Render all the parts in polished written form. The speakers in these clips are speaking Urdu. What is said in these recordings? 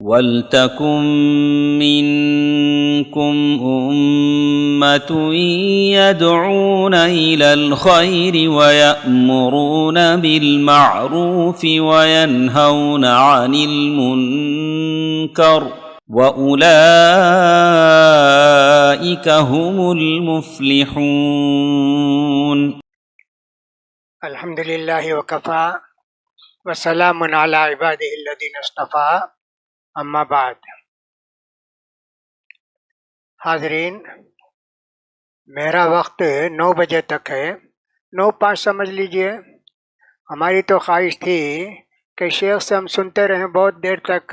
وَلْتَكُن مِّنكُمْ أُمَّةٌ يَدْعُونَ إِلَى الْخَيْرِ وَيَأْمُرُونَ بِالْمَعْرُوفِ وَيَنْهَوْنَ عَنِ الْمُنكَرِ وَأُولَئِكَ هُمُ الْمُفْلِحُونَ۔ الحمد للہ وکفا وسلام علی عبادہ الذین اصطفیٰ، اما بعد۔ حاضرین، میرا وقت 9 بجے تک ہے، 9:05 سمجھ لیجئے۔ ہماری تو خواہش تھی کہ شیخ سے ہم سنتے رہیں بہت دیر تک،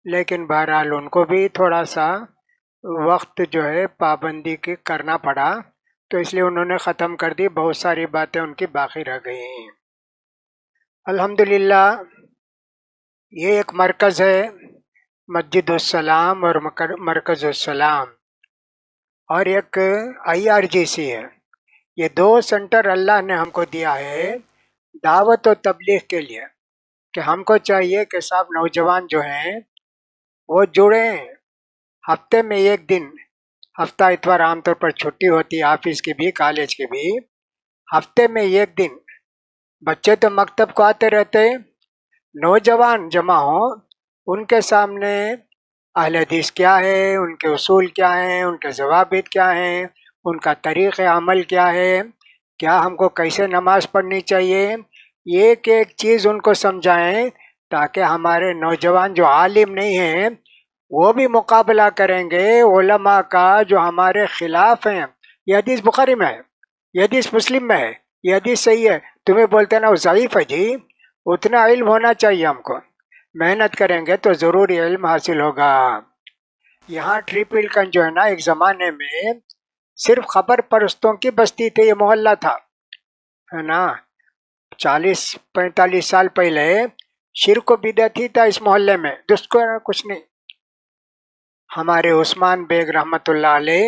لیکن بہرحال ان کو بھی تھوڑا سا وقت جو ہے پابندی کی کرنا پڑا، تو اس لیے انہوں نے ختم کر دی، بہت ساری باتیں ان کی باقی رہ گئی ہیں۔ الحمدللہ یہ ایک مرکز ہے، مسجد السلام اور مرکز السلام، اور ایک IRGC ہے۔ یہ 2 سینٹر اللہ نے ہم کو دیا ہے دعوت و تبلیغ کے لیے، کہ ہم کو چاہیے کہ سب نوجوان جو ہیں وہ جڑیں۔ ہفتے میں ایک دن، ہفتہ اتوار عام طور پر چھٹی ہوتی ہے، آفس کی بھی کالج کی بھی، ہفتے میں ایک دن بچے تو مکتب کو آتے رہتے، نوجوان جمع ہوں، ان کے سامنے اہل حدیث کیا ہے، ان کے اصول کیا ہیں، ان کے ضوابط کیا ہیں، ان کا طریق عمل کیا ہے، کیا ہم کو کیسے نماز پڑھنی چاہیے، ایک ایک چیز ان کو سمجھائیں، تاکہ ہمارے نوجوان جو عالم نہیں ہیں وہ بھی مقابلہ کریں گے علماء کا جو ہمارے خلاف ہیں۔ یہ حدیث بخاری میں ہے، یہ حدیث مسلم میں ہے، یہ حدیث صحیح ہے، تمہیں بولتے ہیں نا وہ ضعیف ہے۔ جی اتنا علم ہونا چاہیے ہم کو، محنت کریں گے تو ضرور علم حاصل ہوگا۔ یہاں ٹریپل گنج جو ہے نا، ایک زمانے میں صرف خبر پرستوں کی بستی تھی، یہ محلہ تھا، ہے نا۔ 40-45 سال پہلے شرک و بدعت ہی تھا اس محلے میں، دوسرا کچھ نہیں۔ ہمارے عثمان بیگ رحمۃ اللہ علیہ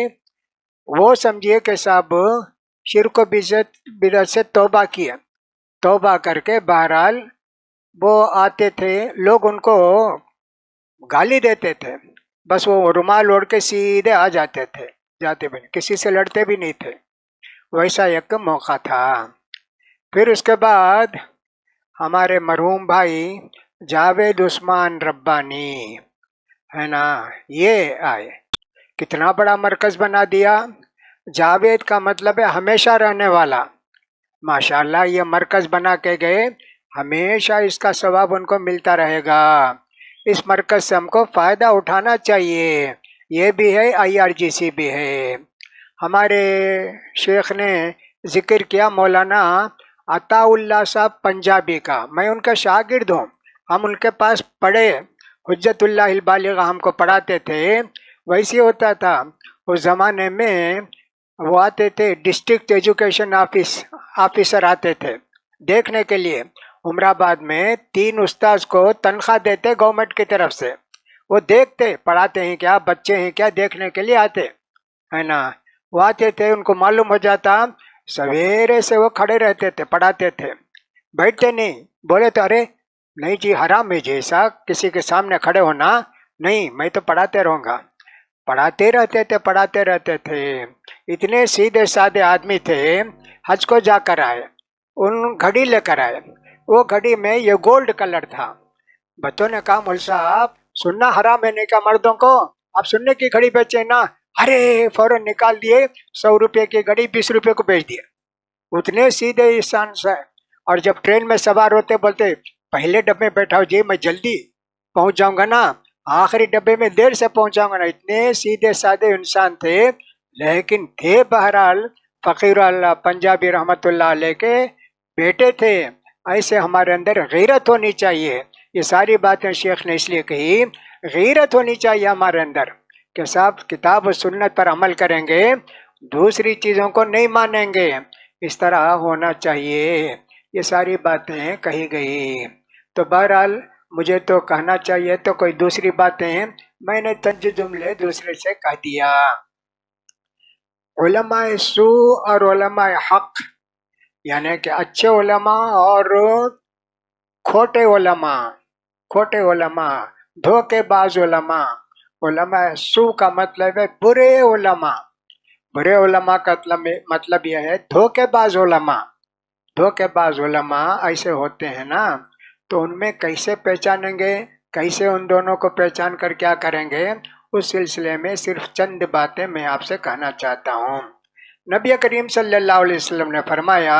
وہ سمجھیے کہ صاحب شرک و بدعت سے توبہ کیا، توبہ کر کے بہرحال وہ آتے تھے، لوگ ان کو گالی دیتے تھے، بس وہ رومال اوڑھ کے سیدھے آ جاتے تھے، جاتے بھی نہیں، کسی سے لڑتے بھی نہیں تھے۔ ویسا ایک موقع تھا۔ پھر اس کے بعد ہمارے مرحوم بھائی جاوید عثمان ربانی ہے نا، یہ آئے، کتنا بڑا مرکز بنا دیا۔ جاوید کا مطلب ہے ہمیشہ رہنے والا، ماشاءاللہ یہ مرکز بنا کے گئے، ہمیشہ اس کا ثواب ان کو ملتا رہے گا۔ اس مرکز سے ہم کو فائدہ اٹھانا چاہیے، یہ بھی ہے، IRGC بھی ہے۔ ہمارے شیخ نے ذکر کیا مولانا عطا اللہ صاحب پنجابی کا، میں ان کا شاگرد ہوں، ہم ان کے پاس پڑھے، حجت اللہ البالغہ ہم کو پڑھاتے تھے۔ ویسے ہوتا تھا اس زمانے میں، وہ آتے تھے ڈسٹرکٹ ایجوکیشن آفیسر آتے تھے دیکھنے کے لیے، عمر آباد میں 3 استاذ کو تنخواہ دیتے گورنمنٹ کی طرف سے، وہ دیکھتے پڑھاتے ہیں کیا، بچے ہیں کیا، دیکھنے کے لیے آتے، ہے نا۔ وہ آتے تھے، ان کو معلوم ہو جاتا، سویرے سے وہ کھڑے رہتے تھے، پڑھاتے تھے، بیٹھتے نہیں۔ بولے تو ارے نہیں جی حرام ہے جی ایسا کسی کے سامنے کھڑے ہونا، نہیں میں تو پڑھاتے رہوں گا۔ پڑھاتے رہتے تھے، اتنے سیدھے سادے آدمی تھے۔ حج کو جا کر آئے، ان گھڑی لے کر آئے، وہ گھڑی میں یہ گولڈ کلر تھا۔ بچوں نے کہا مول صاحب سننا حرام ہے، نہیں کہا مردوں کو، آپ سننے کی گھڑی بیچے نا، ارے فوراً نکال دیے، 100 روپے کی گھڑی 20 روپے کو بیچ دیے، اتنے سیدھے انسان سے۔ اور جب ٹرین میں سوار ہوتے بولتے پہلے ڈبے میں بیٹھاؤ جی، میں جلدی پہنچ جاؤں گا نا، آخری ڈبے میں دیر سے پہنچاؤں گا نا۔ اتنے سیدھے سادے انسان تھے، لیکن تھے بہرحال فقیر اللہ پنجابی رحمت اللہ علیہ کے بیٹے تھے۔ ایسے ہمارے اندر غیرت ہونی چاہیے، یہ ساری باتیں شیخ نے اس لیے کہی، غیرت ہونی چاہیے ہمارے اندر، کہ صاحب کتاب و سنت پر عمل کریں گے، دوسری چیزوں کو نہیں مانیں گے، اس طرح ہونا چاہیے۔ یہ ساری باتیں کہی گئی، تو بہرحال مجھے تو کہنا چاہیے تو کوئی دوسری باتیں میں نے طنز جملے دوسرے سے کہہ دیا۔ علماء سوء اور علماء حق، یعنی کہ اچھے علماء اور کھوٹے علماء دھوکے باز علماء، علماء سو کا مطلب ہے برے علماء، برے علماء کا مطلب یہ ہے دھوکے باز علماء۔ دھوکے باز علماء ایسے ہوتے ہیں نا، تو ان میں کیسے پہچانیں گے، کیسے ان دونوں کو پہچان کر کیا کریں گے، اس سلسلے میں صرف چند باتیں میں آپ سے کہنا چاہتا ہوں۔ نبی کریم صلی اللہ علیہ وسلم نے فرمایا،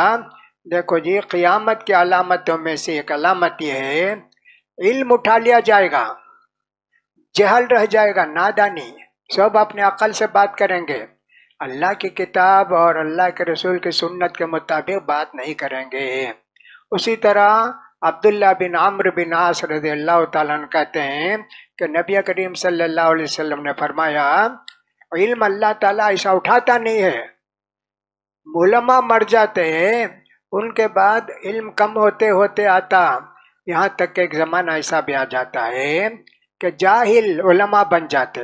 دیکھو جی، قیامت کی علامتوں میں سے ایک علامت یہ ہے، علم اٹھا لیا جائے گا، جہل رہ جائے گا، نادانی، سب اپنے عقل سے بات کریں گے، اللہ کی کتاب اور اللہ کے رسول کی سنت کے مطابق بات نہیں کریں گے۔ اسی طرح عبداللہ بن عمرو بن عاص رضی اللہ تعالیٰ عنہ کہتے ہیں کہ نبی کریم صلی اللہ علیہ وسلم نے فرمایا، علم اللہ تعالیٰ ایسا اٹھاتا نہیں ہے، علماء مر جاتے ہیں، ان کے بعد علم کم ہوتے ہوتے آتا، یہاں تک کہ ایک زمانہ ایسا بھی آ جاتا ہے کہ جاہل علماء بن جاتے،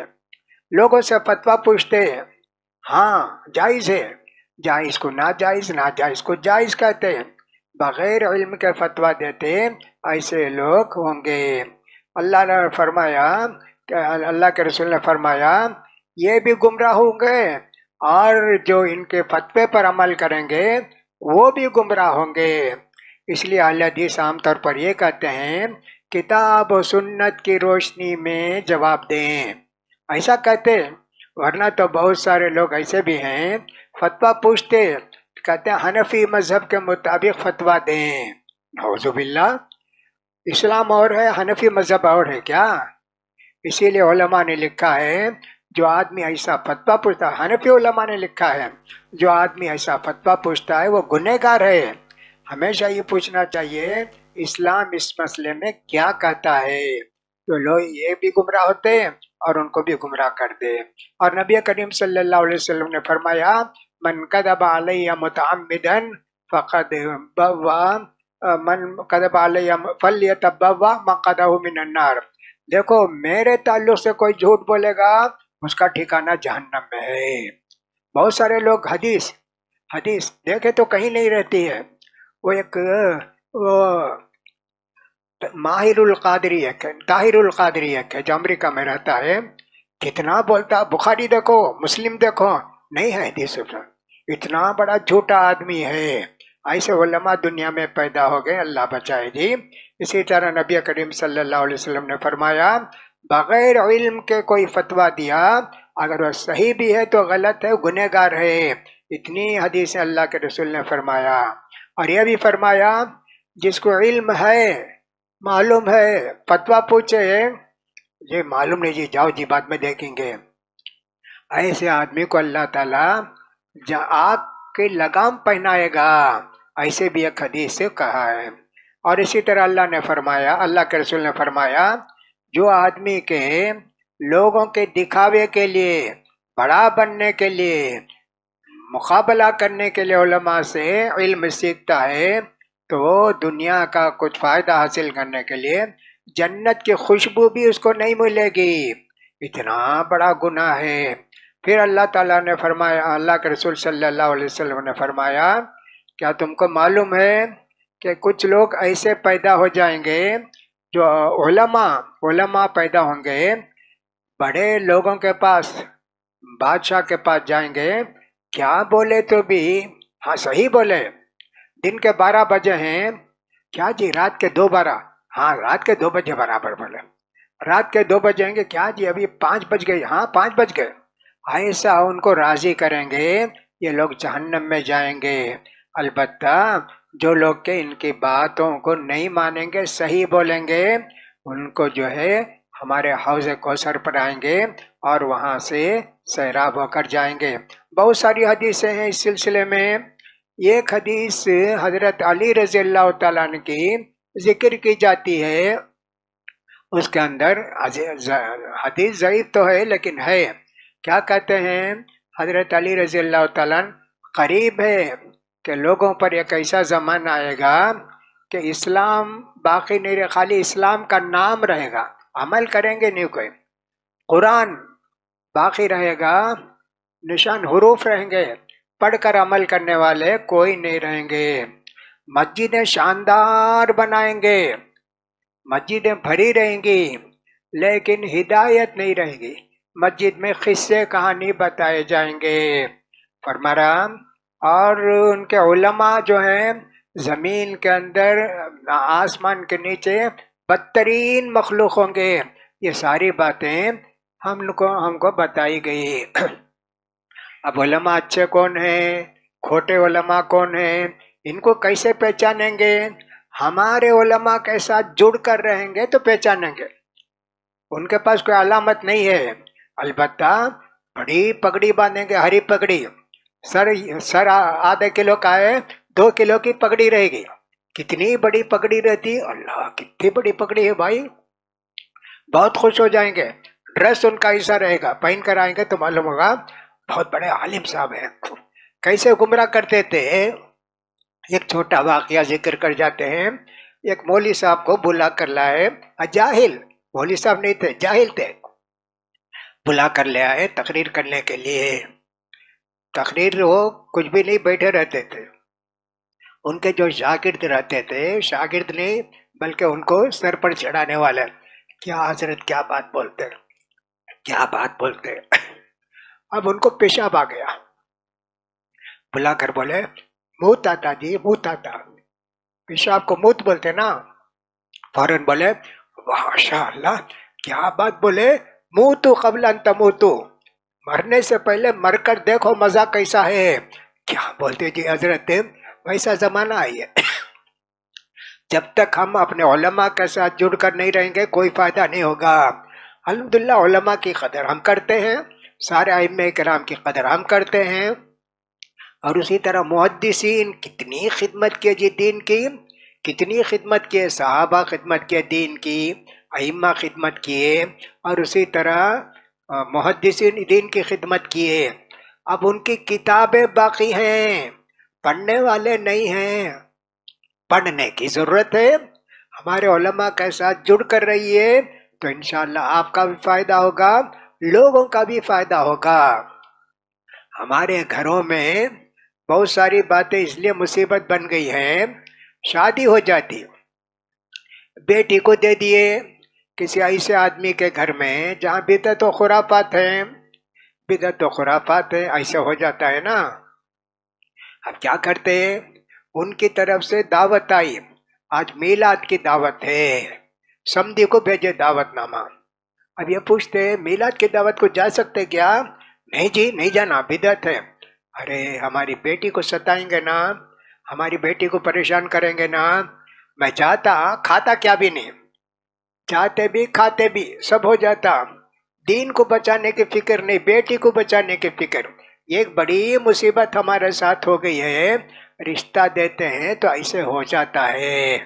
لوگوں سے فتویٰ پوچھتے، ہاں جائز ہے، جائز کو ناجائز، ناجائز کو جائز کہتے ہیں، بغیر علم کے فتویٰ دیتے، ایسے لوگ ہوں گے۔ اللہ نے فرمایا کہ اللہ کے رسول نے فرمایا، یہ بھی گمراہ ہوں گے اور جو ان کے فتوے پر عمل کریں گے وہ بھی گمراہ ہوں گے۔ اس لیے اہل حدیث عام طور پر یہ کہتے ہیں، کتاب و سنت کی روشنی میں جواب دیں، ایسا کہتے، ورنہ تو بہت سارے لوگ ایسے بھی ہیں، فتویٰ پوچھتے، کہتے ہیں حنفی مذہب کے مطابق فتویٰ دیں، نعوذ باللہ، اسلام اور ہے، حنفی مذہب اور ہے کیا؟ اسی لیے علماء نے لکھا ہے، جو آدمی ایسا فتویٰ پوچھتا ہے، حنفی علماء نے لکھا ہے، جو آدمی ایسا فتویٰ پوچھتا ہے وہ گنہگار ہے۔ ہمیشہ یہ پوچھنا چاہیے اسلام اس مسئلے میں کیا کہتا ہے، تو لوگ یہ بھی گمراہ ہوتے ہیں اور ان کو بھی گمراہ کر دے۔ اور نبی کریم صلی اللہ علیہ وسلم نے فرمایا، من کذب علی متعمدا فقد من کذب علی فلیتبوأ مقعدہ من النار، دیکھو میرے تعلق سے کوئی جھوٹ بولے گا اس کا ٹھکانہ جہنم میں ہے۔ بہت سارے لوگ حدیث دیکھے تو کہیں نہیں رہتی ہے، وہ ایک وہ ماہر القادری ہے، طاہر القادری ہے جو امریکہ میں رہتا ہے، کتنا بولتا، بخاری دیکھو، مسلم دیکھو، نہیں ہے حدیث، اتنا بڑا جھوٹا آدمی ہے۔ ایسے علماء دنیا میں پیدا ہو گئے، اللہ بچائے جی۔ اسی طرح نبی کریم صلی اللہ علیہ وسلم نے فرمایا، بغیر علم کے کوئی فتویٰ دیا، اگر وہ صحیح بھی ہے تو غلط ہے، گنہگار ہے۔ اتنی حدیثیں اللہ کے رسول نے فرمایا۔ اور یہ بھی فرمایا، جس کو علم ہے، معلوم ہے، فتویٰ پوچھے، یہ معلوم نہیں جی، جاؤ جی بعد میں دیکھیں گے، ایسے آدمی کو اللہ تعالیٰ آگ کی لگام پہنائے گا، ایسے بھی ایک حدیث سے کہا ہے۔ اور اسی طرح اللہ نے فرمایا، اللہ کے رسول نے فرمایا، جو آدمی کے لوگوں کے دکھاوے کے لیے، بڑا بننے کے لیے، مقابلہ کرنے کے لیے علماء سے علم سیکھتا ہے، تو وہ دنیا کا کچھ فائدہ حاصل کرنے کے لیے جنت کی خوشبو بھی اس کو نہیں ملے گی، اتنا بڑا گناہ ہے۔ پھر اللہ تعالیٰ نے فرمایا، اللہ کے رسول صلی اللہ علیہ وسلم نے فرمایا، کیا تم کو معلوم ہے کہ کچھ لوگ ایسے پیدا ہو جائیں گے، جو علماء پیدا ہوں گے، بڑے لوگوں کے پاس، بادشاہ کے پاس جائیں گے، کیا بولے تو بھی ہاں صحیح بولے، دن کے 12 بجے ہیں، کیا جی رات کے 2:12، ہاں رات کے 2 بجے برابر بولے، رات کے 2 بجے گے، کیا جی ابھی 5 بج گئے، ہاں 5 بج گئے، ایسا ان کو راضی کریں گے، یہ لوگ جہنم میں جائیں گے۔ البتہ جو لوگ کہ ان کی باتوں کو نہیں مانیں گے، صحیح بولیں گے، ان کو جو ہے ہمارے حوض کوثر پر آئیں گے اور وہاں سے سیراب ہو کر جائیں گے۔ بہت ساری حدیثیں ہیں اس سلسلے میں۔ ایک حدیث حضرت علی رضی اللہ تعالیٰ عنہ کی ذکر کی جاتی ہے، اس کے اندر حدیث ضعیف تو ہے لیکن ہے، کیا کہتے ہیں حضرت علی رضی اللہ تعالیٰ عنہ، قریب ہے کہ لوگوں پر ایک ایسا زمانہ آئے گا کہ اسلام باقی نہیں رہے، خالی اسلام کا نام رہے گا، عمل کریں گے نہیں کوئی، قرآن باقی رہے گا، نشان حروف رہیں گے، پڑھ کر عمل کرنے والے کوئی نہیں رہیں گے، مسجدیں شاندار بنائیں گے، مسجدیں بھری رہیں گی، لیکن ہدایت نہیں رہے گی. مسجد میں قصے کہانی بتائے جائیں گے. فرما رہا اور ان کے علماء جو ہیں زمین کے اندر آسمان کے نیچے بدترین مخلوق ہوں گے. یہ ساری باتیں ہم کو بتائی گئی. اب علماء اچھے کون ہیں، کھوٹے علماء کون ہیں، ان کو کیسے پہچانیں گے؟ ہمارے علماء کے ساتھ جڑ کر رہیں گے تو پہچانیں گے. ان کے پاس کوئی علامت نہیں ہے، البتہ بڑی پگڑی باندھیں گے، ہری پگڑی، سر آدھے کلو کا ہے، 2 کلو کی پگڑی رہے گی. کتنی بڑی پگڑی رہتی، اللہ کتنی بڑی پگڑی ہے بھائی. بہت خوش ہو جائیں گے. ڈریس ان کا ایسا رہے گا، پہن کر آئیں گے تو معلوم ہوگا بہت بڑے عالم صاحب ہیں. کیسے گمراہ کرتے تھے، ایک چھوٹا واقعہ ذکر کر جاتے ہیں. ایک مولوی صاحب کو بلا کر لائے، جاہل مولوی صاحب نہیں تھے، جاہل تھے. بلا کر لے آئے تقریر کرنے کے لیے. تقریر وہ کچھ بھی نہیں بیٹھے رہتے تھے. ان کے جو شاگرد رہتے تھے، شاگرد نہیں بلکہ ان کو سر پر چڑھانے والے، کیا حضرت کیا بات بولتے، کیا بات بولتے. اب ان کو پیشاب آ گیا. بلا کر بولے موت آتا جی، موت آتا. پیشاب کو موت بولتے نا. فوراً بولے ماشاء اللہ کیا بات بولے، موتو قبل ان تموتو، مرنے سے پہلے مر کر دیکھو مزہ کیسا ہے. کیا بولتے جی حضرت، ویسا زمانہ آئی ہے. جب تک ہم اپنے علماء کے ساتھ جڑ کر نہیں رہیں گے کوئی فائدہ نہیں ہوگا. الحمدللہ علماء کی قدر ہم کرتے ہیں، سارے ائمہ کرام کی قدر ہم کرتے ہیں. اور اسی طرح محدثین کتنی خدمت کیے جی دین کی، کتنی خدمت کیے، صحابہ خدمت کیے دین کی، ائمہ خدمت کیے، اور اسی طرح محدثین دین کی خدمت کیے. اب ان کی کتابیں باقی ہیں، پڑھنے والے نہیں ہیں. پڑھنے کی ضرورت ہے. ہمارے علماء کے ساتھ جڑ کر رہیے تو انشاءاللہ آپ کا بھی فائدہ ہوگا، لوگوں کا بھی فائدہ ہوگا. ہمارے گھروں میں بہت ساری باتیں اس لیے مصیبت بن گئی ہیں. شادی ہو جاتی، بیٹی کو دے دیے کسی ایسے آدمی کے گھر میں جہاں بدعت و خرافات ہیں، بدعت و خرافات ہیں، ایسے ہو جاتا ہے نا. اب کیا کرتے ہیں، ان کی طرف سے دعوت آئی، آج میلاد کی دعوت ہے، سمدھی کو بھیجے دعوت نامہ. اب یہ پوچھتے میلاد کی دعوت کو جا سکتے کیا؟ نہیں جی نہیں جانا، بدعت ہے. ارے ہماری بیٹی کو ستائیں گے نا، ہماری بیٹی کو پریشان کریں گے نا. میں چاہتا کھاتا کیا بھی نہیں، چاہتے بھی کھاتے بھی سب ہو جاتا. دین کو بچانے کی فکر نہیں، بیٹی کو بچانے کی فکر. یہ ایک بڑی مصیبت ہمارے ساتھ ہو گئی ہے. رشتہ دیتے ہیں تو ایسے ہو جاتا ہے.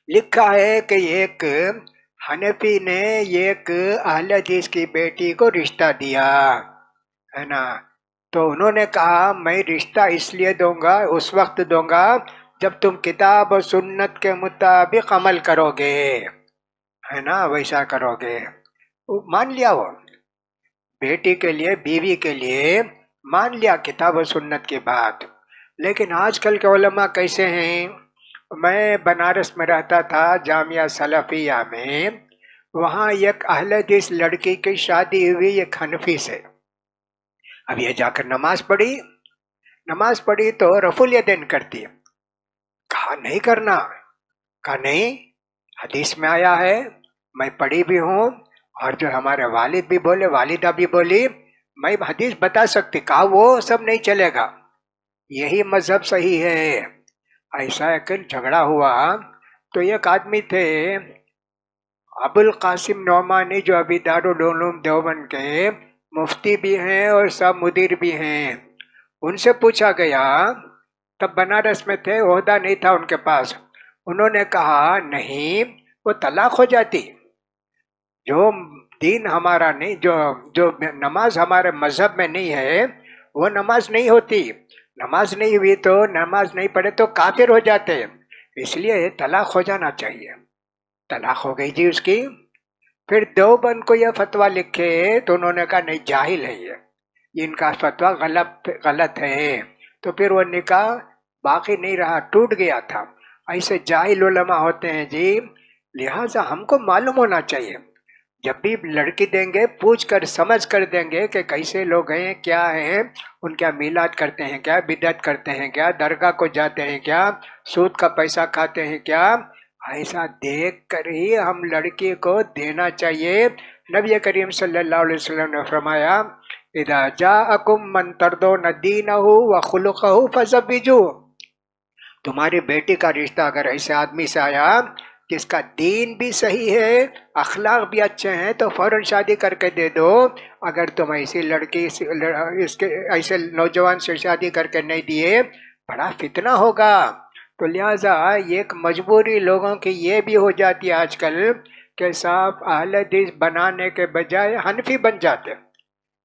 لکھا ہے کہ ایک حنفی نے ایک اہل حدیث کی بیٹی کو رشتہ دیا ہے نا. تو انہوں نے کہا میں رشتہ اس لیے دوں گا، اس وقت دوں گا جب تم کتاب و سنت کے مطابق عمل کرو گے، ہے نا، ویسا کرو گے. مان لیا وہ بیٹی کے لیے، بیوی کے لیے مان لیا کتاب و سنت کی بات. لیکن آج کل کے علماء کیسے ہیں؟ میں بنارس میں رہتا تھا، جامعہ سلفیہ میں، وہاں ایک اہل حدیث لڑکی کی شادی ہوئی ایک حنفی سے. اب یہ جا کر نماز پڑھی تو رفع الیدین کرتی. کہا نہیں کرنا، کہا نہیں، حدیث میں آیا ہے، میں پڑھی بھی ہوں، اور جو ہمارے والد بھی بولے، والدہ بھی بولی، میں حدیث بتا سکتی. کہا وہ سب نہیں چلے گا، یہی مذہب صحیح ہے. ایسا ایک جھگڑا ہوا. تو ایک آدمی تھے ابو القاسم نعمانی، جو ابھی دارالعلوم دیوبند کے مفتی بھی ہیں اور سب مدیر بھی ہیں. ان سے پوچھا گیا، تب بنارس میں تھے، عہدہ نہیں تھا ان کے پاس. انہوں نے کہا نہیں، وہ طلاق ہو جاتی. جو دین ہمارا نہیں، جو نماز ہمارے مذہب میں نہیں ہے وہ نماز نہیں ہوتی. نماز نہیں ہوئی تو نماز نہیں پڑھے تو کافر ہو جاتے، اس لیے طلاق ہو جانا چاہیے. طلاق ہو گئی جی اس کی. پھر دیوبند کو یہ فتویٰ لکھے تو انہوں نے کہا نہیں، جاہل ہے یہ ان کا فتویٰ غلط ہے. تو پھر وہ نکاح باقی نہیں رہا، ٹوٹ گیا تھا. ایسے جاہل علماء ہوتے ہیں جی، لہٰذا ہم کو معلوم ہونا چاہیے، جب بھی لڑکی دیں گے پوچھ کر سمجھ کر دیں گے کہ کیسے لوگ ہیں، کیا ہیں، ان کیا میلاد کرتے ہیں، کیا بدعت کرتے ہیں، کیا درگاہ کو جاتے ہیں، کیا سود کا پیسہ کھاتے ہیں، کیا ایسا دیکھ کر ہی ہم لڑکی کو دینا چاہیے۔ نبی کریم صلی اللہ علیہ وسلم نے فرمایا اذا جاءکم من ترضون دینہ وخلقہ فزوجوہ، تمہاری بیٹی کا رشتہ اگر ایسے آدمی سے آیا جس کا دین بھی صحیح ہے، اخلاق بھی اچھے ہیں، تو فوراً شادی کر کے دے دو۔ اگر تم ایسی لڑکی اس کے ایسے نوجوان سے شادی کر کے نہیں دیے، بڑا فتنہ ہوگا۔ تو لہٰذا ایک مجبوری لوگوں کی یہ بھی ہو جاتی ہے آج کل کہ صاحب اہل حدیث بنانے کے بجائے حنفی بن جاتے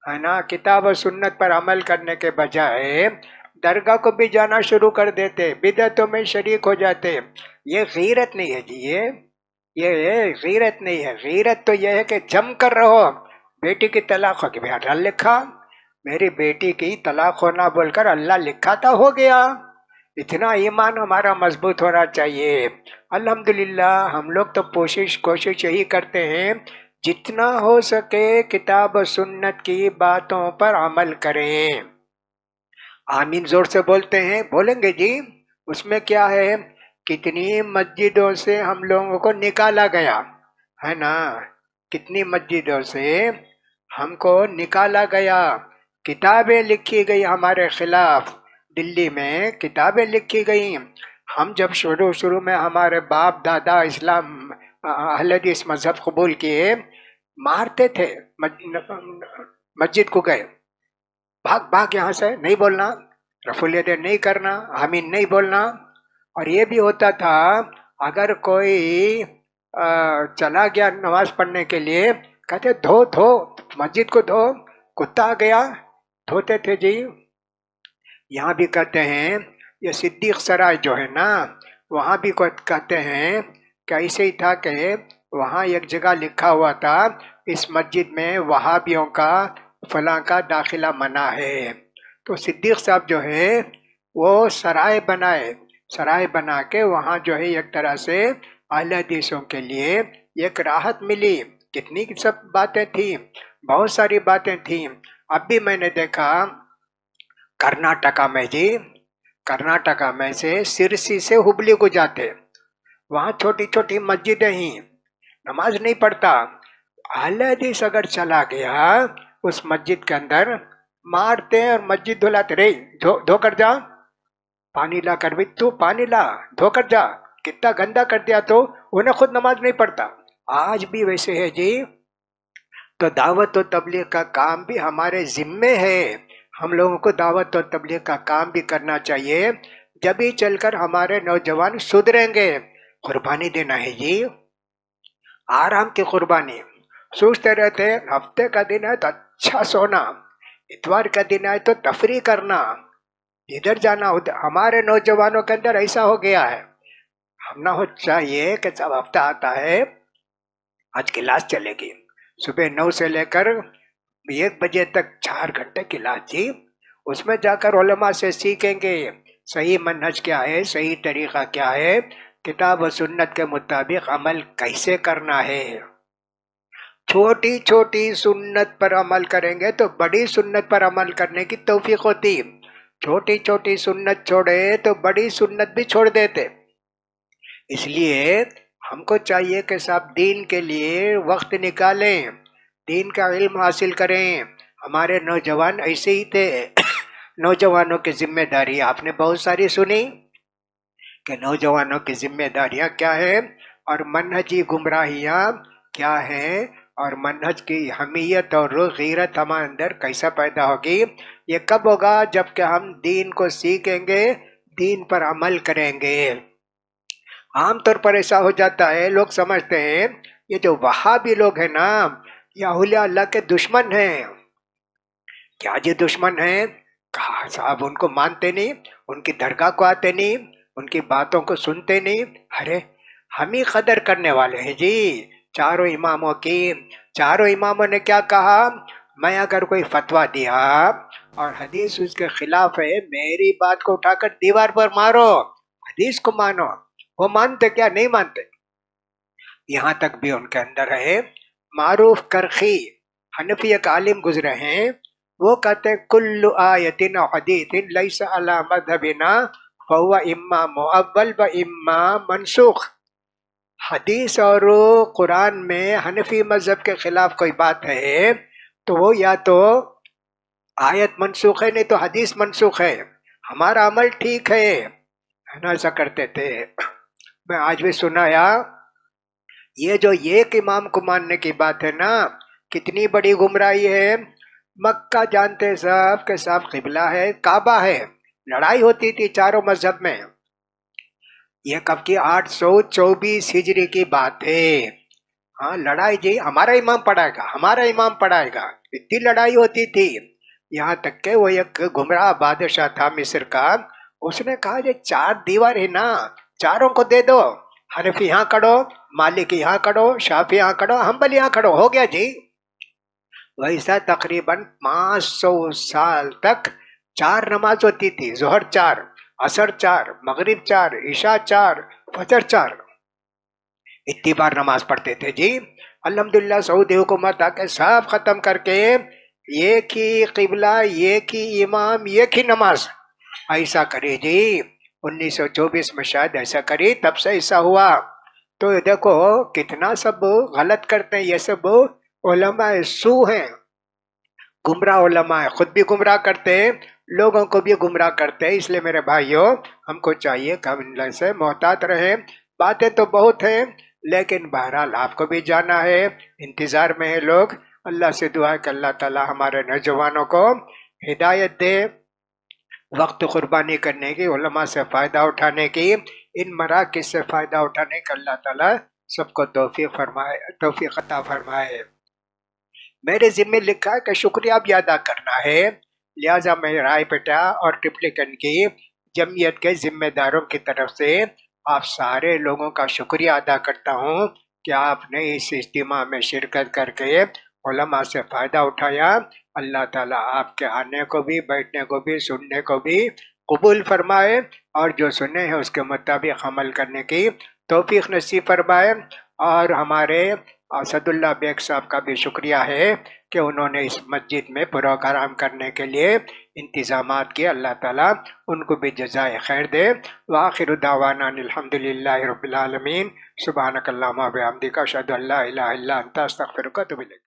ہے نا، کتاب و سنت پر عمل کرنے کے بجائے درگاہ کو بھی جانا شروع کر دیتے، بدعتوں میں شریک ہو جاتے۔ یہ غیرت نہیں ہے جی، یہ غیرت نہیں ہے۔ غیرت تو یہ ہے کہ جم کر رہو۔ بیٹی کی طلاق ہو گئی، اللہ لکھا، میری بیٹی کی طلاق ہونا بول کر اللہ لکھا تھا، ہو گیا۔ اتنا ایمان ہمارا مضبوط ہونا چاہیے۔ الحمدللہ ہم لوگ تو کوشش یہی کرتے ہیں جتنا ہو سکے کتاب و سنت کی باتوں پر عمل کریں۔ آمین زور سے بولتے ہیں، بولیں گے جی، اس میں کیا ہے؟ کتنی مسجدوں سے ہم لوگوں کو نکالا گیا ہے نا، کتنی مسجدوں سے ہم کو نکالا گیا، کتابیں لکھی گئی ہمارے خلاف، دلی میں کتابیں لکھی گئی۔ ہم جب شروع میں ہمارے باپ دادا اسلام اہل حدیث مذہب قبول کیے، مارتے تھے، مسجد کو گئے، بھاگ یہاں سے، نہیں بولنا، رفع الیدین نہیں کرنا، آمین نہیں بولنا۔ اور یہ بھی ہوتا تھا اگر کوئی چلا گیا نماز پڑھنے کے لیے، کہتے دھو مسجد کو دھو، کتا آ گیا، دھوتے تھے جی۔ یہاں بھی کہتے ہیں، یہ صدیق سرائے جو ہے نا، وہاں بھی کہتے ہیں کہ ایسے ہی تھا کہ وہاں ایک جگہ لکھا ہوا تھا اس مسجد میں وہابیوں کا فلاں کا داخلہ منع ہے۔ تو صدیق صاحب جو ہے وہ سرائے بنا کے وہاں جو ہے ایک طرح سے اہل حدیثوں کے لیے ایک راحت ملی۔ کتنی سب باتیں تھیں، بہت ساری باتیں تھیں۔ اب بھی میں نے دیکھا کرناٹکا میں سے سرسی سے ہبلی کو جاتے، وہاں چھوٹی چھوٹی مسجدیں ہی، نماز نہیں پڑھتا، اہل حدیث اگر چلا گیا اس مسجد کے اندر مارتے اور مسجد دھلاتے، رے دھو کر جا، پانی لا کر بھی تو پانی لا، دھو کر جا، کتنا گندا کر دیا۔ تو انہیں خود نماز نہیں پڑھتا۔ آج بھی ویسے ہے جی۔ تو دعوت و تبلیغ کا کام بھی ہمارے ذمے ہے، ہم لوگوں کو دعوت و تبلیغ کا کام بھی کرنا چاہیے، جب ہی چل کر ہمارے نوجوان سدھریں گے۔ قربانی دینا ہے جی، آرام کی قربانی۔ سوچتے رہتے ہفتے کا دن ہے تو اچھا سونا، اتوار کا دن ہے تو تفریح کرنا، ادھر جانا ادھر۔ ہمارے نوجوانوں کے اندر ایسا ہو گیا ہے۔ ہم نہ ہو چاہیے کہ سب ہفتہ آتا ہے، آج کلاس چلے گی، صبح 9 سے لے کر 1 بجے تک 4 گھنٹے کلاس جی، اس میں جا کر علماء سے سیکھیں گے صحیح منہج کیا ہے، صحیح طریقہ کیا ہے، کتاب و سنت کے مطابق عمل کیسے کرنا ہے۔ چھوٹی چھوٹی سنت پر عمل کریں گے تو بڑی سنت پر عمل کرنے کی توفیق ہوتی، چھوٹی چھوٹی سنت چھوڑے تو بڑی سنت بھی چھوڑ دیتے۔ اس لیے ہم کو چاہیے کہ صاحب دین کے لیے وقت نکالیں، دین کا علم حاصل کریں۔ ہمارے نوجوان ایسے ہی تھے۔ نوجوانوں کی ذمہ داری آپ نے بہت ساری سنی کہ نوجوانوں کی ذمہ داریاں کیا ہیں اور منہجی گمراہیاں کیا ہیں، اور منہج کی حمیت اور غیرت ہمارے اندر کیسا پیدا ہوگی۔ یہ کب ہوگا؟ جب کہ ہم دین کو سیکھیں گے، دین پر عمل کریں گے۔ عام طور پر ایسا ہو جاتا ہے، لوگ سمجھتے ہیں یہ جو وہابی لوگ ہیں نا، یہ اولیاء اللہ کے دشمن ہیں۔ کیا جی دشمن ہیں؟ کہا صاحب ان کو مانتے نہیں، ان کی درگاہ کو آتے نہیں، ان کی باتوں کو سنتے نہیں۔ ارے ہم ہی قدر کرنے والے ہیں جی چاروں اماموں کی۔ چاروں اماموں نے کیا کہا؟ میں اگر کوئی فتویٰ دیا اور حدیث اس کے خلاف ہے، میری بات کو اٹھا کر دیوار پر مارو، حدیث کو مانو۔ وہ مانتے کیا؟ نہیں مانتے۔ یہاں تک بھی ان کے اندر ہے۔ معروف کرخی حنفی ایک عالم گزرے ہیں، وہ کہتے ہیں کل آیت و حدیث لیس علی مذہبنا فہو اما مؤول و اما منسوخ۔ حدیث اور قرآن میں حنفی مذہب کے خلاف کوئی بات ہے تو وہ یا تو آیت منسوخ ہے، نہیں تو حدیث منسوخ ہے، ہمارا عمل ٹھیک ہے نا، ایسا کرتے تھے۔ میں آج بھی سنایا، یہ جو ایک امام کو ماننے کی بات ہے نا، کتنی بڑی گمراہی ہے۔ مکہ جانتے سب کے سب قبلہ ہے، کعبہ ہے، لڑائی ہوتی تھی چاروں مذہب میں۔ یہ کب کی 824 ہجری کی بات ہے۔ ہاں لڑائی جی، ہمارا امام پڑھائے گا، ہمارا امام پڑھائے گا، اتنی لڑائی ہوتی تھی۔ یہاں تک کہ وہ ایک گمراہ بادشاہ تھا مصر کا، اس نے کہا یہ 4 دیوار ہے نا، چاروں کو دے دو، حنفی یہاں کھڑو، مالک یہاں کھڑو، شافعی یہاں کھڑو، حنبلی یہاں کھڑو، ہو گیا جی۔ ویسا تقریباً 500 سال تک 4 نماز ہوتی تھی، ظہر 4، عصر 4، مغرب 4، عشاء 4، فجر 4، اتنی بار نماز پڑھتے تھے جی۔ الحمدللہ سعودی حکومت آ کے سب ختم کر کے ایک ہی قبلہ، ایک ہی امام، ایک ہی نماز، ایسا کرے جی۔ 1924 میں شاید ایسا کری، تب سے ایسا ہوا۔ تو دیکھو کتنا سب غلط کرتے ہیں، یہ سب علماء سو ہیں، گمراہ علماء ہیں، خود بھی گمراہ کرتے ہیں، لوگوں کو بھی گمراہ کرتے ہیں۔ اس لیے میرے بھائیوں، ہم کو چاہیے کہ ہم ان سے محتاط رہیں۔ باتیں تو بہت ہیں لیکن بہرحال آپ کو بھی جانا ہے، انتظار میں ہے لوگ۔ اللہ سے دعا ہے کہ اللہ تعالی ہمارے نوجوانوں کو ہدایت دے، وقت قربانی کرنے کی، علماء سے فائدہ اٹھانے کی، ان مراکز سے فائدہ اٹھانے کا اللہ تعالی سب کو توفیق فرمائے، توفیق عطا فرمائے۔ میرے ذمہ لکھا ہے کہ شکریہ بھی ادا کرنا ہے، لہٰذا میں رائے پیٹا اور ٹپلیکن کی جمعیت کے ذمہ داروں کی طرف سے آپ سارے لوگوں کا شکریہ ادا کرتا ہوں کہ آپ نے اس اجتماع میں شرکت کر کے علماء سے فائدہ اٹھایا۔ اللہ تعالیٰ آپ کے آنے کو بھی، بیٹھنے کو بھی، سننے کو بھی قبول فرمائے، اور جو سنے ہیں اس کے مطابق عمل کرنے کی توفیق نصیب فرمائے۔ اور ہمارے اسد اللہ بیگ صاحب کا بھی شکریہ ہے کہ انہوں نے اس مسجد میں پروگرام کرنے کے لیے انتظامات کیے، اللہ تعالیٰ ان کو بھی جزائے خیر دے۔ وآخر دعوانا الحمدللہ رب العالمین، سبحانک اللہم و بحمدک، اشہد ان لا الہ الا انت، استغفرک و اتوب الیک۔